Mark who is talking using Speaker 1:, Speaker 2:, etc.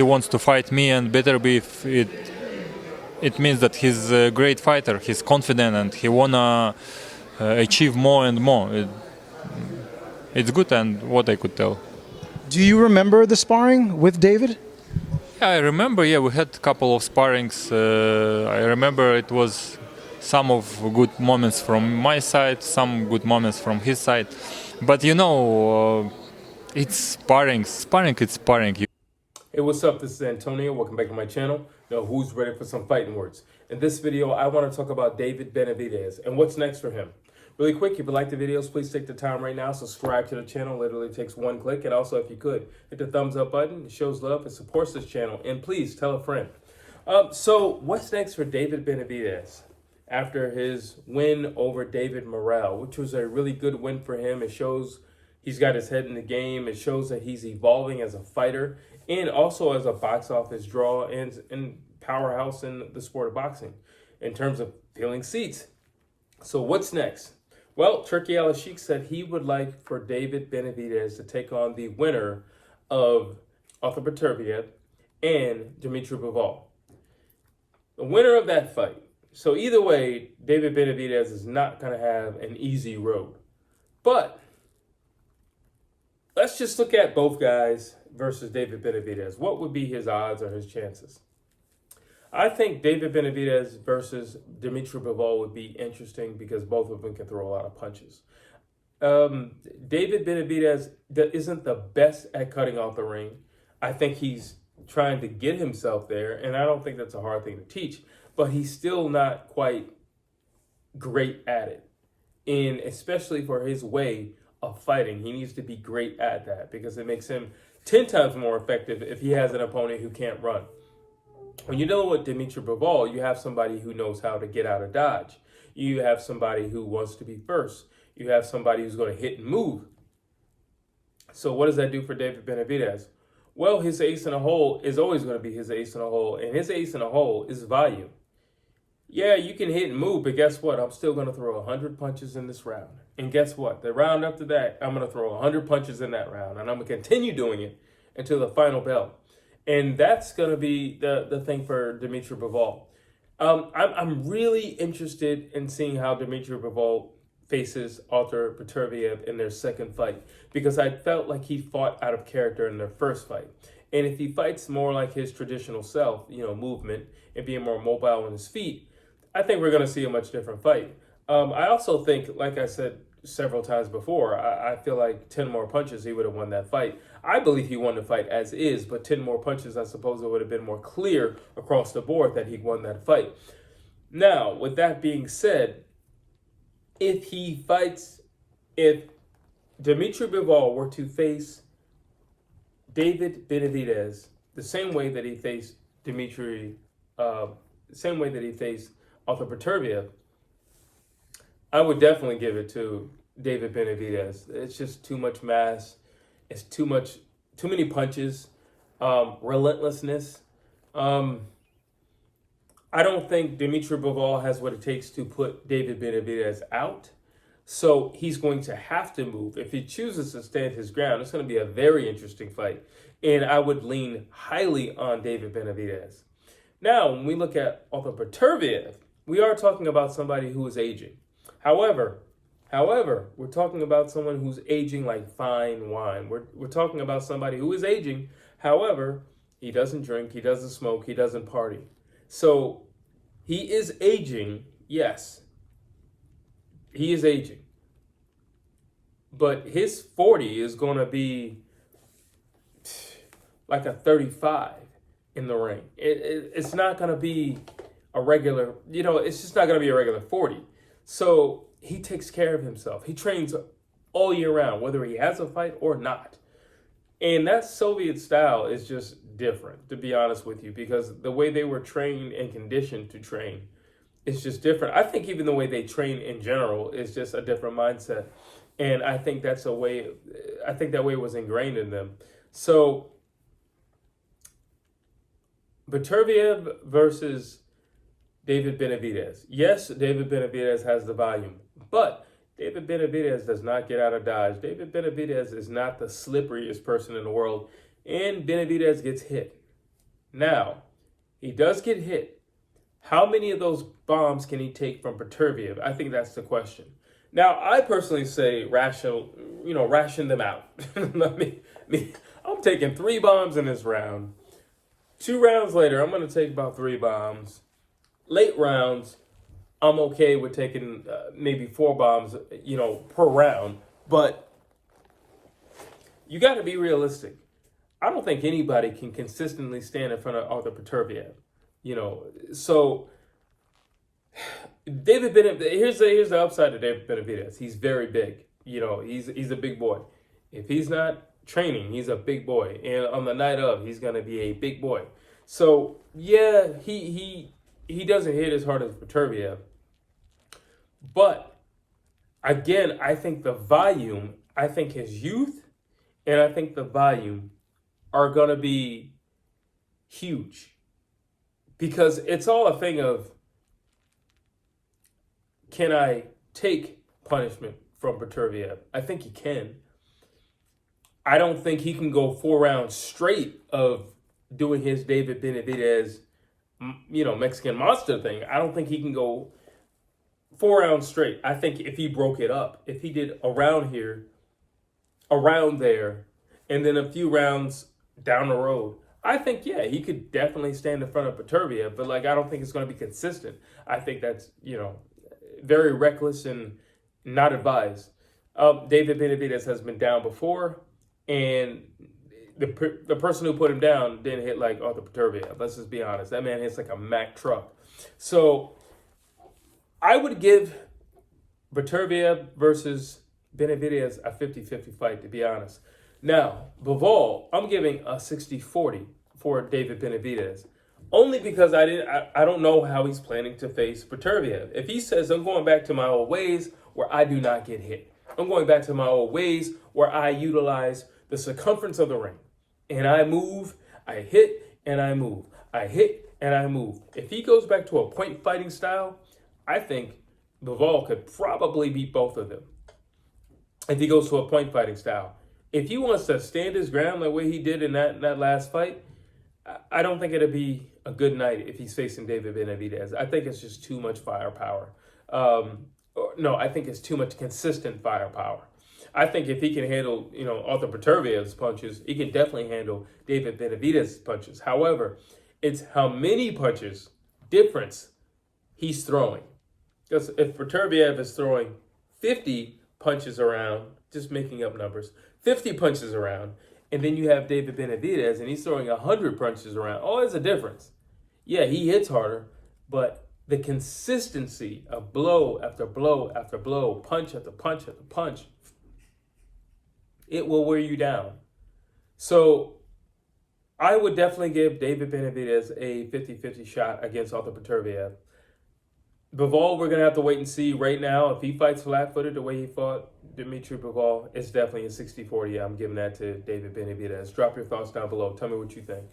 Speaker 1: He wants to fight me and Beterbiev. It means that he's a great fighter. He's confident and he wanna achieve more and more. It's good, and what I could tell.
Speaker 2: Do you remember the sparring with David?
Speaker 1: Yeah, I remember. Yeah, we had a couple of sparrings. I remember it was some of good moments from my side, some good moments from his side. But it's sparring. Sparring, it's sparring.
Speaker 3: Hey, what's up? This is Antonio. Welcome back to my channel. Now, who's ready for some fighting words? In this video, I want to talk about David Benavidez and what's next for him. Really quick, if you like the videos, please take the time right now. Subscribe to the channel. Literally takes one click. And also, if you could, hit the thumbs up button. It shows love and supports this channel. And please tell a friend. So what's next for David Benavidez? After his win over David Morrell, which was a really good win for him. It shows he's got his head in the game. It shows that he's evolving as a fighter and also as a box office draw and powerhouse in the sport of boxing in terms of filling seats. So what's next? Well, Turki Al-Sheikh said he would like for David Benavidez to take on the winner of Artur Beterbiev and Dmitry Bivol. The winner of that fight. So either way, David Benavidez is not going to have an easy road. But let's just look at both guys versus David Benavidez. What would be his odds or his chances? I think David Benavidez versus Dmitry Bivol would be interesting because both of them can throw a lot of punches. David Benavidez isn't the best at cutting off the ring. I think he's trying to get himself there, and I don't think that's a hard thing to teach, but he's still not quite great at it. And especially for his way of fighting, he needs to be great at that because it makes him 10 times more effective if he has an opponent who can't run. When you're dealing with Dmitry Bivol, you have somebody who knows how to get out of dodge. You have somebody who wants to be first. You have somebody who's going to hit and move. So what does that do for David Benavidez? Well, his ace in a hole is always going to be his ace in a hole, and his ace in a hole is volume. Yeah, you can hit and move, but guess what? I'm still going to throw 100 punches in this round. And guess what? The round after that, I'm going to throw 100 punches in that round, and I'm going to continue doing it until the final bell. And that's going to be the thing for Dmitry Bivol. I'm really interested in seeing how Dmitry Bivol faces Artur Beterbiev in their second fight because I felt like he fought out of character in their first fight. And if he fights more like his traditional self, movement and being more mobile on his feet, I think we're going to see a much different fight. I also think, like I said several times before, I feel like 10 more punches, he would have won that fight. I believe he won the fight as is, but 10 more punches, I suppose it would have been more clear across the board that he won that fight. Now, with that being said, if Dmitry Bivol were to face David Benavidez the same way that he faced Artur Beterbiev, I would definitely give it to David Benavidez. It's just too much mass. It's too many punches, relentlessness. I don't think Dmitry Bivol has what it takes to put David Benavidez out. So he's going to have to move. If he chooses to stand his ground, it's going to be a very interesting fight. And I would lean highly on David Benavidez. Now, when we look at Artur Beterbiev, we are talking about somebody who is aging. However, we're talking about someone who's aging like fine wine. We're talking about somebody who is aging. However, he doesn't drink, he doesn't smoke, he doesn't party. So he is aging, yes. He is aging. But his 40 is going to be like a 35 in the ring. It's not going to be a regular, it's just not going to be a regular 40. So he takes care of himself. He trains all year round, whether he has a fight or not. And that Soviet style is just different, to be honest with you, because the way they were trained and conditioned to train is just different. I think even the way they train in general is just a different mindset. And I think that way was ingrained in them. So Beterbiev versus David Benavidez. Yes, David Benavidez has the volume, but David Benavidez does not get out of dodge. David Benavidez is not the slipperiest person in the world, and Benavidez gets hit. Now, he does get hit. How many of those bombs can he take from Beterbiev? I think that's the question. Now, I personally say ration them out. I'm taking 3 bombs in this round. 2 rounds later, I'm going to take about 3 bombs. Late rounds, I'm okay with taking maybe 4 bombs, per round. But you got to be realistic. I don't think anybody can consistently stand in front of Artur Beterbiev. So David Benavidez, here's the upside of David Benavidez. He's very big. He's a big boy. If he's not training, he's a big boy. And on the night of, he's going to be a big boy. So, yeah, he doesn't hit as hard as Beterbiev. But, again, I think the volume, I think his youth, and I think the volume are going to be huge. Because it's all a thing of, can I take punishment from Beterbiev? I think he can. I don't think he can go 4 rounds straight of doing his David Benavidez, Mexican monster thing. I don't think he can go 4 rounds straight. I think if he broke it up, if he did around here, around there, and then a few rounds down the road, I think, yeah, he could definitely stand in front of Beterbiev, but I don't think it's going to be consistent. I think that's, very reckless and not advised. David Benavidez has been down before, and the person who put him down didn't hit like Artur Beterbiev. Let's just be honest. That man hits like a Mack truck. So I would give Beterbiev versus Benavidez a 50-50 fight, to be honest. Now, Bivol, I'm giving a 60-40 for David Benavidez. Only because I don't know how he's planning to face Beterbiev. If he says, I'm going back to my old ways where I do not get hit. I'm going back to my old ways where I utilize the circumference of the ring. And I move, I hit, and I move. I hit, and I move. If he goes back to a point fighting style, I think Bivol could probably beat both of them. If he goes to a point fighting style. If he wants to stand his ground the way he did in that last fight, I don't think it'd be a good night if he's facing David Benavidez. I think it's just too much firepower. No, I think it's too much consistent firepower. I think if he can handle, Artur Beterbiev's punches, he can definitely handle David Benavidez's punches. However, it's how many punches difference he's throwing. Because if Beterbiev is throwing 50 punches around, just making up numbers, 50 punches around, and then you have David Benavidez, and he's throwing 100 punches around. Oh, there's a difference. Yeah, he hits harder, but the consistency of blow after blow after blow, punch after punch after punch, it will wear you down. So I would definitely give David Benavidez a 50-50 shot against Artur Beterbiev. Bivol, we're going to have to wait and see right now. If he fights flat-footed the way he fought Dmitry Bivol, it's definitely a 60-40. I'm giving that to David Benavidez. Drop your thoughts down below. Tell me what you think.